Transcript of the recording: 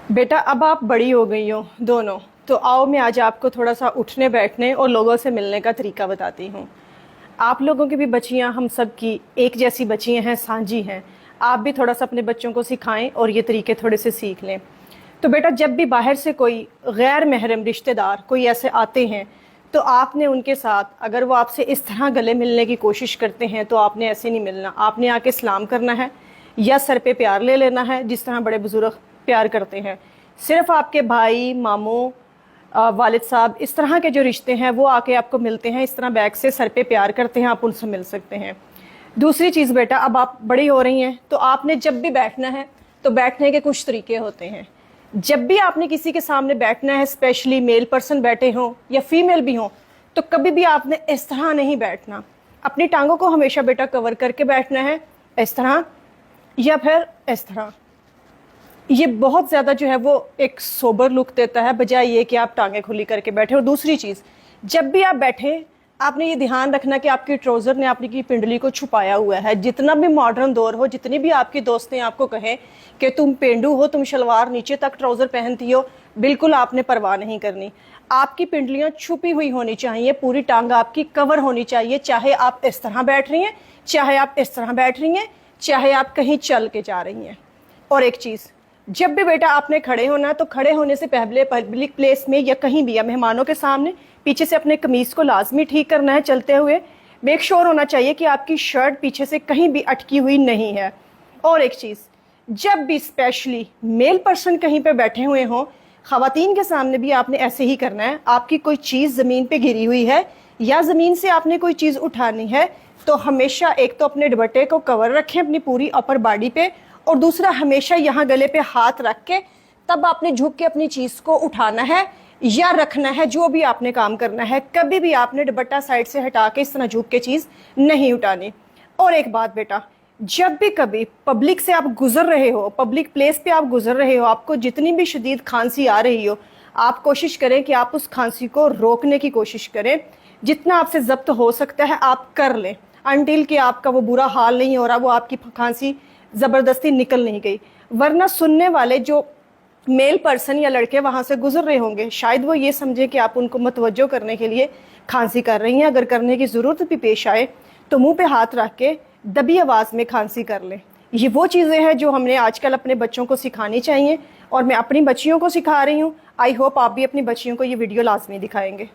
बेटा अब आप बड़ी हो गई हो दोनों, तो आओ मैं आज आपको थोड़ा सा उठने बैठने और लोगों से मिलने का तरीका बताती हूँ। आप लोगों की भी बच्चियाँ हम सब की एक जैसी बच्चियाँ हैं, सांझी हैं। आप भी थोड़ा सा अपने बच्चों को सिखाएं और ये तरीके थोड़े से सीख लें। तो बेटा जब भी बाहर से कोई गैर महरम रिश्तेदार कोई ऐसे आते हैं तो आपने उनके साथ, अगर वो आपसे इस तरह गले मिलने की कोशिश करते हैं तो आपने ऐसे नहीं मिलना। आपने आके सलाम करना है या सर पे प्यार ले लेना है, जिस तरह बड़े बुजुर्ग प्यार करते हैं। सिर्फ आपके भाई, मामू, वालिद साहब, इस तरह के जो रिश्ते हैं वो आके आपको मिलते हैं, इस तरह बैग से सर पे प्यार करते हैं, आप उनसे मिल सकते हैं। दूसरी चीज़ बेटा, अब आप बड़ी हो रही हैं तो आपने जब भी बैठना है तो बैठने के कुछ तरीके होते हैं। जब भी आपने किसी के सामने बैठना है, स्पेशली मेल पर्सन बैठे हों या फीमेल भी हों, तो कभी भी आपने इस तरह नहीं बैठना। अपनी टांगों को हमेशा बेटा कवर करके बैठना है, इस तरह या फिर इस तरह। ये बहुत ज़्यादा जो है वो एक सोबर लुक देता है, बजाय ये कि आप टांगें खुली करके बैठे। और दूसरी चीज़, जब भी आप बैठे आपने ये ध्यान रखना कि आपकी ट्राउज़र ने आपकी पिंडली को छुपाया हुआ है। जितना भी मॉडर्न दौर हो, जितनी भी आपकी दोस्तें आपको कहें कि तुम पेंडू हो, तुम शलवार नीचे तक ट्राउज़र पहनती हो, बिल्कुल आपने परवाह नहीं करनी। आपकी पिंडलियाँ छुपी हुई होनी चाहिए, पूरी टांग आपकी कवर होनी चाहिए, चाहे आप इस तरह बैठ रही हैं, चाहे आप इस तरह बैठ रही हैं, चाहे आप कहीं चल के जा रही हैं। और एक चीज़, जब भी बेटा आपने खड़े होना तो खड़े होने से पहले पब्लिक प्लेस में या कहीं भी या मेहमानों के सामने पीछे से अपने कमीज़ को लाजमी ठीक करना है। चलते हुए मेक श्योर होना चाहिए कि आपकी शर्ट पीछे से कहीं भी अटकी हुई नहीं है। और एक चीज़, जब भी स्पेशली मेल पर्सन कहीं पे बैठे हुए हों, ख़वातीन के सामने भी आपने ऐसे ही करना है। आपकी कोई चीज़ ज़मीन पे गिरी हुई है या ज़मीन से आपने कोई चीज़ उठानी है तो हमेशा एक तो अपने दुपट्टे को कवर रखें अपनी पूरी अपर बॉडी पे, और दूसरा हमेशा यहाँ गले पे हाथ रख के तब आपने झुक के अपनी चीज़ को उठाना है या रखना है, जो भी आपने काम करना है। कभी भी आपने दुपट्टा साइड से हटा के इस तरह झुक के चीज़ नहीं उठानी। और एक बात बेटा, जब भी कभी पब्लिक से आप गुजर रहे हो, पब्लिक प्लेस पे आप गुजर रहे हो, आपको जितनी भी शदीद खांसी आ रही हो, आप कोशिश करें कि आप उस खांसी को रोकने की कोशिश करें। जितना आपसे जब्त हो सकता है आप कर लें, अनटिल कि आपका वो बुरा हाल नहीं हो रहा, वो आपकी खांसी ज़बरदस्ती निकल नहीं गई। वरना सुनने वाले जो मेल पर्सन या लड़के वहाँ से गुजर रहे होंगे, शायद वो ये समझे कि आप उनको मतवज्जो करने के लिए खांसी कर रही हैं। अगर करने की ज़रूरत भी पेश आए तो मुंह पे हाथ रख के दबी आवाज़ में खांसी कर लें। ये वो चीज़ें हैं जो हमने आजकल अपने बच्चों को सिखानी चाहिए और मैं अपनी बच्चियों को सिखा रही हूँ। आई होप आप भी अपनी बच्चियों को ये वीडियो लाजमी दिखाएंगे।